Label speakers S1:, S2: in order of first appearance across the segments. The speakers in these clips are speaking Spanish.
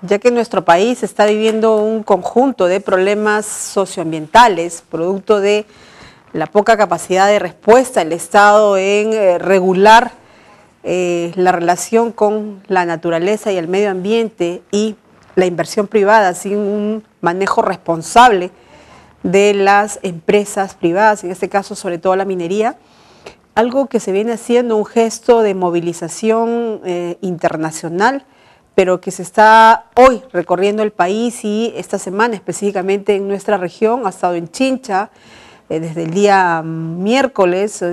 S1: ya que nuestro país está viviendo un conjunto de problemas socioambientales, producto de la poca capacidad de respuesta del Estado en regular la relación con la naturaleza y el medio ambiente y la inversión privada sin un manejo responsable de las empresas privadas, en este caso sobre todo la minería, algo que se viene haciendo un gesto de movilización internacional, pero que se está hoy recorriendo el país y esta semana específicamente en nuestra región, ha estado en Chincha desde el día martes,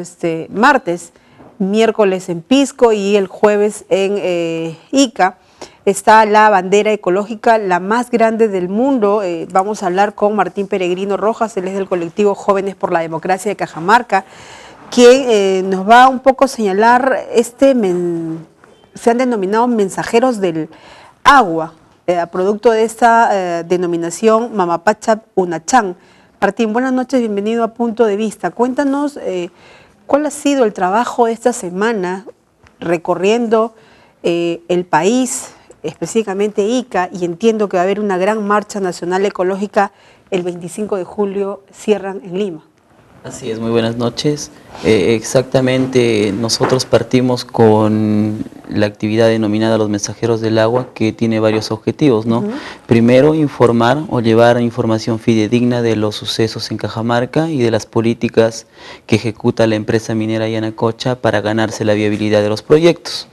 S1: miércoles en Pisco y el jueves en Ica. Está la bandera ecológica, la más grande del mundo. Vamos a hablar con Martín Peregrino Rojas, él es del colectivo Jóvenes por la Democracia de Cajamarca, quien nos va un poco a señalar se han denominado mensajeros del agua, producto de esta denominación Mamapachap Unachán. Martín, buenas noches, bienvenido a Punto de Vista. Cuéntanos cuál ha sido el trabajo de esta semana recorriendo el país, específicamente Ica, y entiendo que va a haber una gran marcha nacional ecológica el 25 de julio, cierran en Lima.
S2: Así es, muy buenas noches. Exactamente, nosotros partimos con la actividad denominada Los Mensajeros del Agua, que tiene varios objetivos, ¿no? Primero, informar o llevar información fidedigna de los sucesos en Cajamarca y de las políticas que ejecuta la empresa minera Yanacocha para ganarse la viabilidad de los proyectos.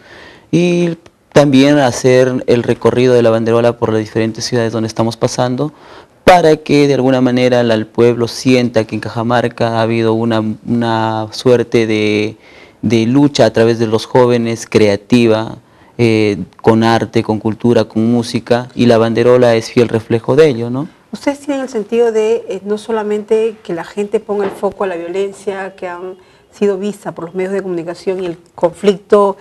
S2: Y también hacer el recorrido de la banderola por las diferentes ciudades donde estamos pasando, para que de alguna manera el pueblo sienta que en Cajamarca ha habido una suerte de lucha a través de los jóvenes creativa, con arte, con cultura, con música, y la banderola es fiel reflejo de ello, ¿no?
S1: Ustedes tienen el sentido de no solamente que la gente ponga el foco a la violencia que han sido vista por los medios de comunicación y el conflicto,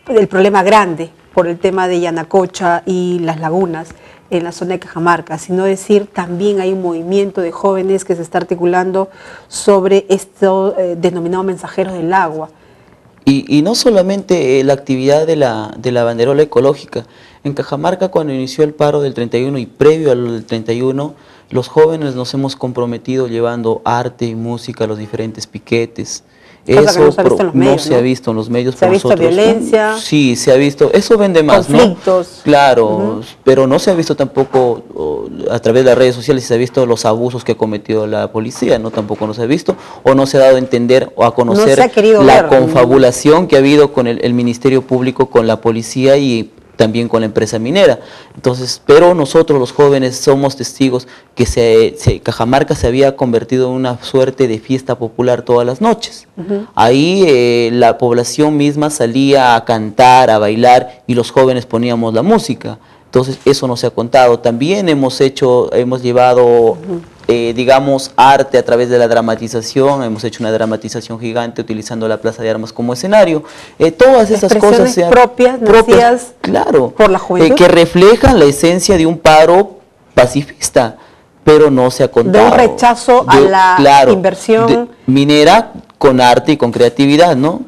S1: el problema grande por el tema de Yanacocha y las lagunas en la zona de Cajamarca, sino decir también hay un movimiento de jóvenes que se está articulando sobre esto denominado mensajeros del agua.
S2: Y no solamente la actividad de la banderola ecológica. En Cajamarca, cuando inició el paro del 31 y previo al 31, los jóvenes nos hemos comprometido llevando arte y música a los diferentes piquetes. Eso no se ha visto en los medios.
S1: Se ha visto violencia.
S2: Sí, se ha visto. Eso vende más,
S1: conflictos,
S2: ¿no? Claro, pero no se ha visto tampoco a través de las redes sociales, se ha visto los abusos que ha cometido la policía, ¿no? Tampoco no se ha visto, o no se ha dado a entender o a conocer la confabulación que ha habido con el Ministerio Público, con la policía y también con la empresa minera. Entonces, pero nosotros los jóvenes somos testigos que Cajamarca se había convertido en una suerte de fiesta popular todas las noches. Ahí la población misma salía a cantar, a bailar, y los jóvenes poníamos la música. Entonces eso no se ha contado. También hemos llevado digamos, arte a través de la dramatización. Hemos hecho una dramatización gigante utilizando la Plaza de Armas como escenario. Todas esas cosas sean
S1: propias
S2: claro,
S1: por la juventud,
S2: que reflejan la esencia de un paro pacifista, pero no se ha contado.
S1: De un rechazo a la inversión
S2: minera con arte y con creatividad, ¿no?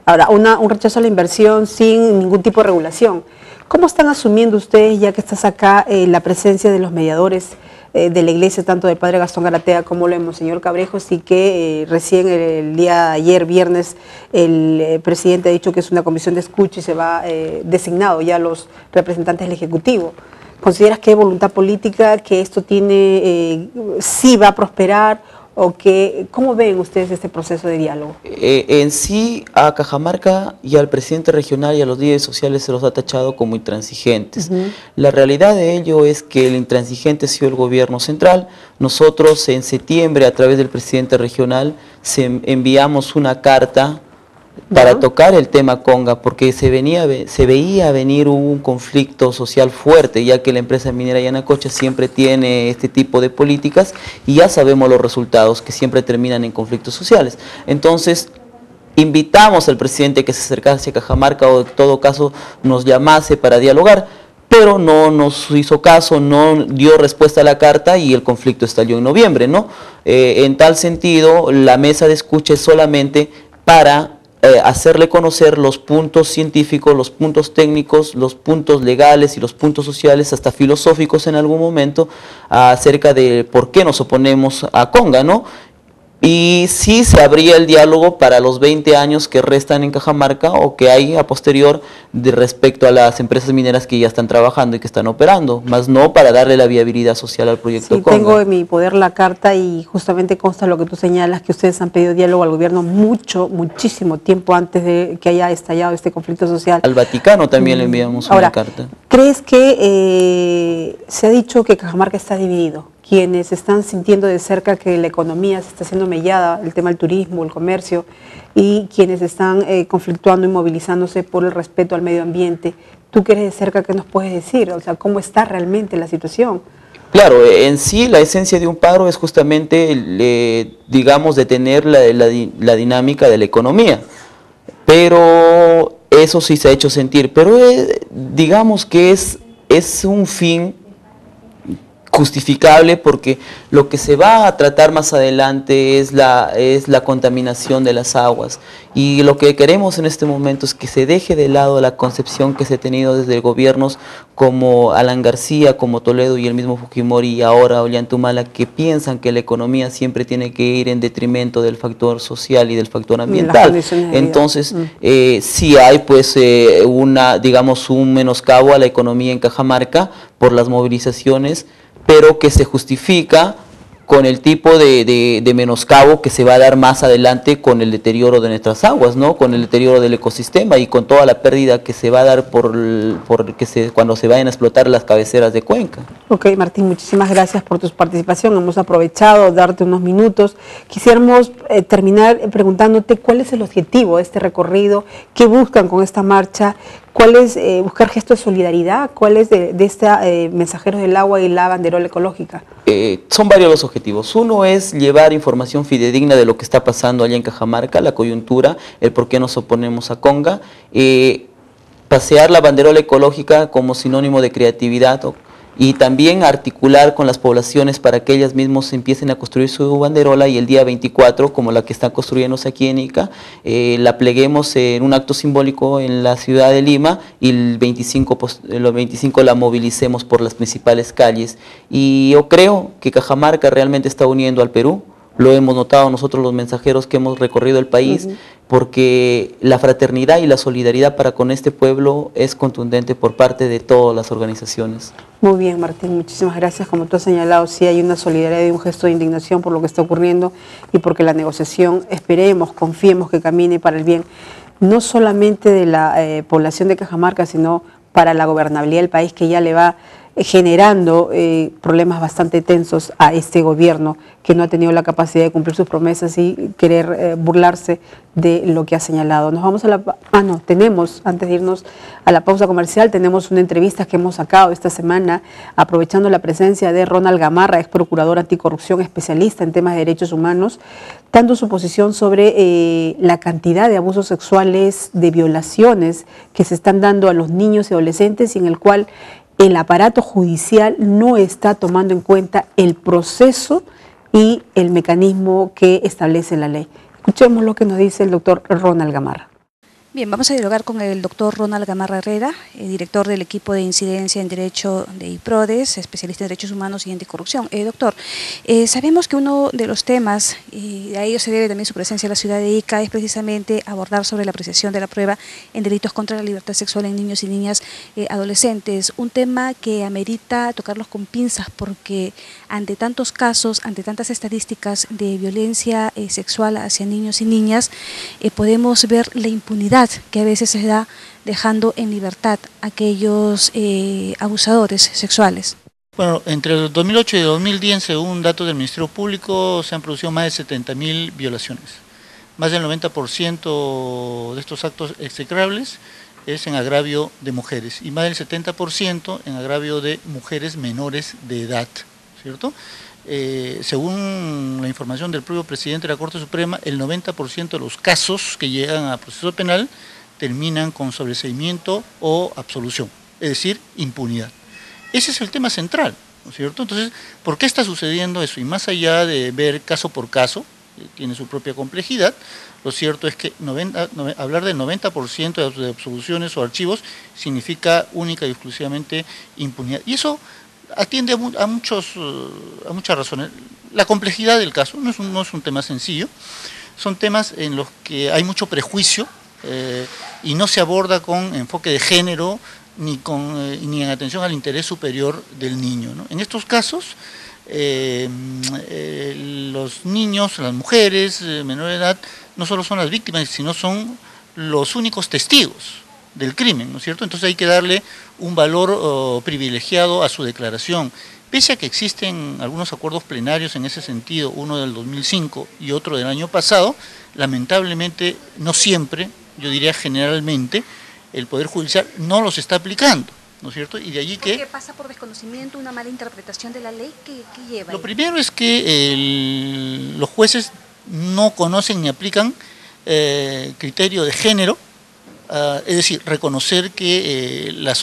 S1: Ahora, un rechazo a la inversión sin ningún tipo de regulación. ¿Cómo están asumiendo ustedes, ya que estás acá, la presencia de los mediadores de la iglesia, tanto del padre Gastón Garatea como el monseñor Cabrejos, y que recién el día de ayer, viernes, el presidente ha dicho que es una comisión de escucha y se va designado ya los representantes del Ejecutivo? ¿Consideras que hay voluntad política, que esto tiene, sí va a prosperar, o que, cómo ven ustedes este proceso de diálogo?
S2: En sí, a Cajamarca y al presidente regional y a los líderes sociales se los ha tachado como intransigentes. La realidad de ello es que el intransigente ha sido el gobierno central. Nosotros en septiembre, a través del presidente regional, enviamos una carta para tocar el tema Conga, porque se veía venir un conflicto social fuerte, ya que la empresa minera Yanacocha siempre tiene este tipo de políticas y ya sabemos los resultados, que siempre terminan en conflictos sociales. Entonces, invitamos al presidente que se acercase a Cajamarca, o en todo caso nos llamase para dialogar, pero no nos hizo caso, no dio respuesta a la carta y el conflicto estalló en noviembre, ¿no? En tal sentido, la mesa de escucha es solamente para hacerle conocer los puntos científicos, los puntos técnicos, los puntos legales y los puntos sociales, hasta filosóficos en algún momento, acerca de por qué nos oponemos a Conga, ¿no? Y sí se abría el diálogo para los 20 años que restan en Cajamarca o que hay a posterior de respecto a las empresas mineras que ya están trabajando y que están operando, más no para darle la viabilidad social al proyecto Conga.
S1: Tengo en mi poder la carta y justamente consta lo que tú señalas, que ustedes han pedido diálogo al gobierno muchísimo tiempo antes de que haya estallado este conflicto social.
S2: Al Vaticano también le enviamos una carta.
S1: ¿Crees que se ha dicho que Cajamarca está dividido? Quienes están sintiendo de cerca que la economía se está haciendo mellada, el tema del turismo, el comercio, y quienes están conflictuando y movilizándose por el respeto al medio ambiente. ¿Tú que eres de cerca, qué nos puedes decir? O sea, ¿cómo está realmente la situación?
S2: Claro, en sí la esencia de un paro es justamente, digamos, detener la dinámica de la economía, pero eso sí se ha hecho sentir, pero digamos que es un fin justificable, porque lo que se va a tratar más adelante es la contaminación de las aguas, y lo que queremos en este momento es que se deje de lado la concepción que se ha tenido desde gobiernos como Alan García, como Toledo y el mismo Fujimori y ahora Ollantaytamala, que piensan que la economía siempre tiene que ir en detrimento del factor social y del factor ambiental. Entonces sí hay pues digamos un menoscabo a la economía en Cajamarca por las movilizaciones, pero que se justifica con el tipo de menoscabo que se va a dar más adelante con el deterioro de nuestras aguas, ¿no? Con el deterioro del ecosistema y con toda la pérdida que se va a dar cuando se vayan a explotar las cabeceras de cuenca.
S1: Ok, Martín, muchísimas gracias por tu participación. Hemos aprovechado darte unos minutos. Quisiéramos terminar preguntándote cuál es el objetivo de este recorrido, qué buscan con esta marcha, cuál es buscar gestos de solidaridad, cuál es de esta Mensajeros del Agua y la banderola ecológica.
S2: Son varios los objetivos. Uno es llevar información fidedigna de lo que está pasando allá en Cajamarca, la coyuntura, el por qué nos oponemos a Conga, pasear la banderola ecológica como sinónimo de creatividad y también articular con las poblaciones para que ellas mismas empiecen a construir su banderola, y el día 24, como la que están construyéndose aquí en Ica, la pleguemos en un acto simbólico en la ciudad de Lima, y el 25 la movilicemos por las principales calles. Y yo creo que Cajamarca realmente está uniendo al Perú. Lo hemos notado nosotros los mensajeros que hemos recorrido el país, porque la fraternidad y la solidaridad para con este pueblo es contundente por parte de todas las organizaciones.
S1: Muy bien, Martín, muchísimas gracias. Como tú has señalado, sí hay una solidaridad y un gesto de indignación por lo que está ocurriendo y porque la negociación, esperemos, confiemos que camine para el bien, no solamente de la población de Cajamarca, sino para la gobernabilidad del país, que ya le va generando problemas bastante tensos a este gobierno, que no ha tenido la capacidad de cumplir sus promesas y querer burlarse de lo que ha señalado. Nos vamos a la... tenemos, antes de irnos a la pausa comercial, tenemos una entrevista que hemos sacado esta semana, aprovechando la presencia de Ronald Gamarra, ex procurador anticorrupción, especialista en temas de derechos humanos, dando su posición sobre la cantidad de abusos sexuales, de violaciones que se están dando a los niños y adolescentes, y en el cual el aparato judicial no está tomando en cuenta el proceso y el mecanismo que establece la ley. Escuchemos lo que nos dice el doctor Ronald Gamarra.
S3: Bien, vamos a dialogar con el doctor Ronald Gamarra Herrera, director del equipo de incidencia en derecho de IPRODES, especialista en derechos humanos y anticorrupción. Doctor, sabemos que uno de los temas, y a ello se debe también su presencia en la ciudad de Ica, es precisamente abordar sobre la apreciación de la prueba en delitos contra la libertad sexual en niños y niñas adolescentes. Un tema que amerita tocarlos con pinzas, porque ante tantos casos, ante tantas estadísticas de violencia sexual hacia niños y niñas, podemos ver la impunidad que a veces se da dejando en libertad a aquellos abusadores sexuales.
S4: Bueno, entre el 2008 y 2010, según datos del Ministerio Público, se han producido más de 70.000 violaciones. Más del 90% de estos actos execrables es en agravio de mujeres y más del 70% en agravio de mujeres menores de edad, ¿cierto? Según la información del propio presidente de la Corte Suprema, el 90% de los casos que llegan a proceso penal terminan con sobreseimiento o absolución, es decir, impunidad. Ese es el tema central, ¿no es cierto? Entonces, ¿por qué está sucediendo eso? Y más allá de ver caso por caso, tiene su propia complejidad. Lo cierto es que hablar del 90% de absoluciones o archivos significa única y exclusivamente impunidad. Y eso atiende a muchas razones. La complejidad del caso no es un tema sencillo, son temas en los que hay mucho prejuicio y no se aborda con enfoque de género ni en atención al interés superior del niño, ¿no? En estos casos, los niños, las mujeres menor de edad, no solo son las víctimas, sino son los únicos testigos del crimen, ¿no es cierto? Entonces hay que darle un valor privilegiado a su declaración. Pese a que existen algunos acuerdos plenarios en ese sentido, uno del 2005 y otro del año pasado, lamentablemente, no siempre, yo diría generalmente, el Poder Judicial no los está aplicando, ¿no es cierto? Y de allí que...
S3: ¿Qué pasa por desconocimiento, una mala interpretación de la ley? ¿Qué lleva?
S4: Lo primero es que los jueces no conocen ni aplican criterio de género, es decir, reconocer que en la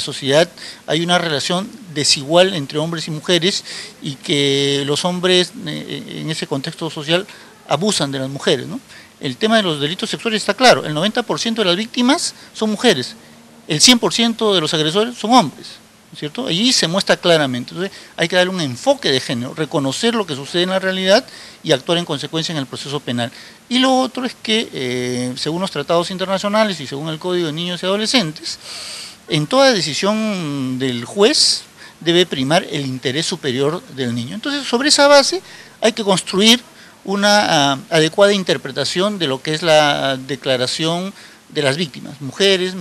S4: sociedad hay una relación desigual entre hombres y mujeres y que los hombres en ese contexto social abusan de las mujeres, ¿no? El tema de los delitos sexuales está claro, el 90% de las víctimas son mujeres, el 100% de los agresores son hombres, ¿no es cierto? Allí se muestra claramente. Entonces hay que darle un enfoque de género, reconocer lo que sucede en la realidad y actuar en consecuencia en el proceso penal. Y lo otro es que, según los tratados internacionales y según el Código de Niños y Adolescentes, en toda decisión del juez debe primar el interés superior del niño. Entonces, sobre esa base hay que construir una adecuada interpretación de lo que es la declaración de las víctimas, mujeres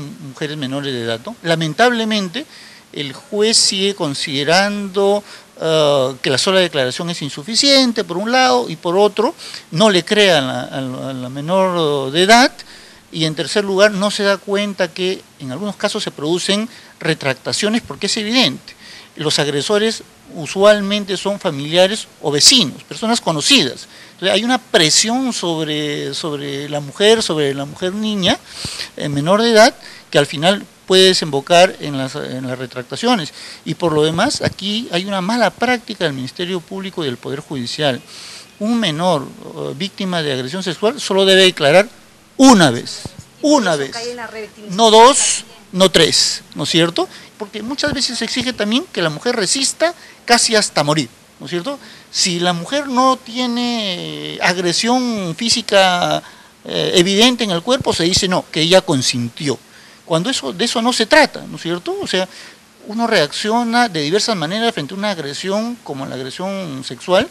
S4: menores de edad, ¿no? Lamentablemente, el juez sigue considerando que la sola declaración es insuficiente, por un lado, y por otro, no le cree a la menor de edad, y en tercer lugar, no se da cuenta que en algunos casos se producen retractaciones, porque es evidente, los agresores usualmente son familiares o vecinos, personas conocidas. Entonces hay una presión sobre la mujer niña, menor de edad, que al final puede desembocar en las retractaciones. Y por lo demás, aquí hay una mala práctica del Ministerio Público y del Poder Judicial. Un menor víctima de agresión sexual solo debe declarar una vez, no dos, no tres, ¿no es cierto? Porque muchas veces se exige también que la mujer resista casi hasta morir, ¿no es cierto? Si la mujer no tiene agresión física evidente en el cuerpo, se dice no, que ella consintió. Cuando de eso no se trata, ¿no es cierto? O sea, uno reacciona de diversas maneras frente a una agresión como la agresión sexual,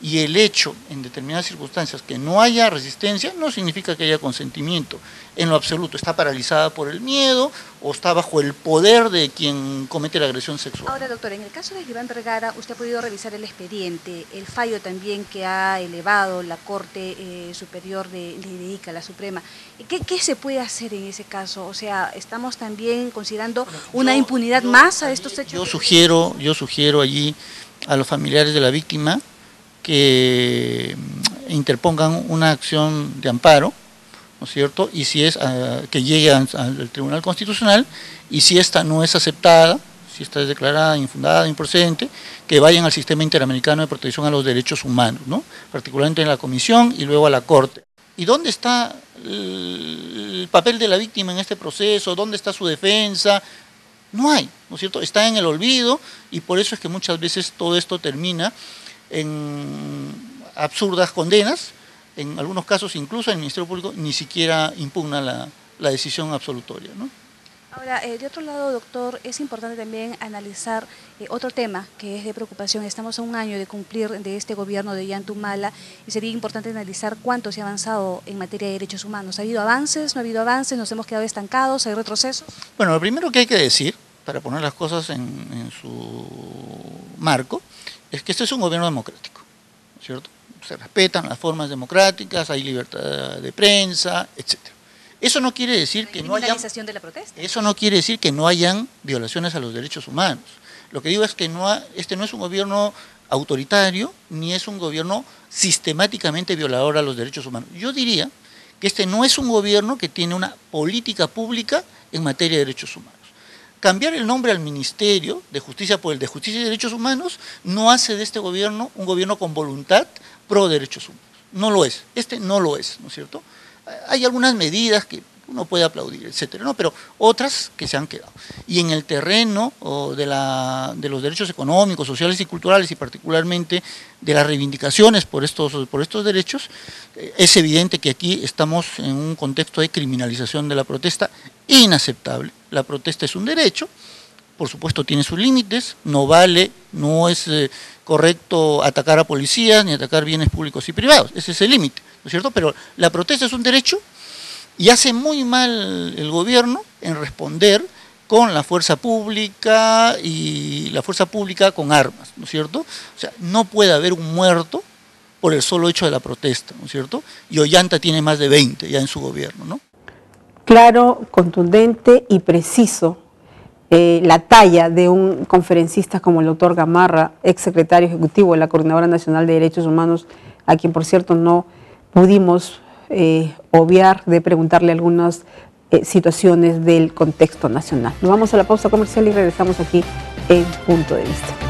S4: y el hecho en determinadas circunstancias que no haya resistencia no significa que haya consentimiento en lo absoluto. Está paralizada por el miedo o está bajo el poder de quien comete la agresión sexual.
S3: Ahora, doctor, en el caso de Iván Vergara, usted ha podido revisar el expediente, el fallo también que ha elevado la Corte Superior de Ica, la Suprema. ¿Qué se puede hacer en ese caso? O sea, ¿estamos también considerando una impunidad más a estos hechos?
S4: Yo sugiero allí a los familiares de la víctima que interpongan una acción de amparo, ¿no es cierto? Y si es que llegue al Tribunal Constitucional, y si esta no es aceptada, si esta es declarada infundada, improcedente, que vayan al Sistema Interamericano de Protección a los Derechos Humanos, ¿no? Particularmente en la Comisión y luego a la Corte. ¿Y dónde está el papel de la víctima en este proceso? ¿Dónde está su defensa? No hay, ¿no es cierto? Está en el olvido, y por eso es que muchas veces todo esto termina en absurdas condenas. En algunos casos incluso el Ministerio Público ni siquiera impugna la decisión absolutoria, ¿no?
S3: Ahora, de otro lado, doctor, es importante también analizar otro tema que es de preocupación. Estamos a un año de cumplir de este gobierno de Ollanta Humala, y sería importante analizar cuánto se ha avanzado en materia de derechos humanos. ¿Ha habido avances? ¿No ha habido avances? ¿Nos hemos quedado estancados? ¿Hay retrocesos?
S4: Bueno, lo primero que hay que decir, para poner las cosas en su marco, es que este es un gobierno democrático, ¿no es cierto? Se respetan las formas democráticas, hay libertad de prensa, etcétera. Eso no quiere decir que no haya
S3: de la protesta.
S4: Eso no quiere decir que no hayan violaciones a los derechos humanos. Lo que digo es que este no es un gobierno autoritario, ni es un gobierno sistemáticamente violador a los derechos humanos. Yo diría que este no es un gobierno que tiene una política pública en materia de derechos humanos. Cambiar el nombre al Ministerio de Justicia por el de Justicia y Derechos Humanos no hace de este gobierno un gobierno con voluntad pro derechos humanos. no lo es, este no lo es, ¿no es cierto? Hay algunas medidas que uno puede aplaudir, etcétera, ¿no? Pero otras que se han quedado. Y en el terreno de los derechos económicos, sociales y culturales, y particularmente de las reivindicaciones por estos derechos, es evidente que aquí estamos en un contexto de criminalización de la protesta inaceptable. La protesta es un derecho, por supuesto tiene sus límites, no vale, no es correcto atacar a policías ni atacar bienes públicos y privados, ese es el límite, ¿no es cierto? Pero la protesta es un derecho. Y hace muy mal el gobierno en responder con la fuerza pública y la fuerza pública con armas, ¿no es cierto? O sea, no puede haber un muerto por el solo hecho de la protesta, ¿no es cierto? Y Ollanta tiene más de 20 ya en su gobierno, ¿no?
S1: Claro, contundente y preciso la talla de un conferencista como el doctor Gamarra, ex secretario ejecutivo de la Coordinadora Nacional de Derechos Humanos, a quien por cierto no pudimos obviar de preguntarle algunas situaciones del contexto nacional. Nos vamos a la pausa comercial y regresamos aquí en Punto de Vista.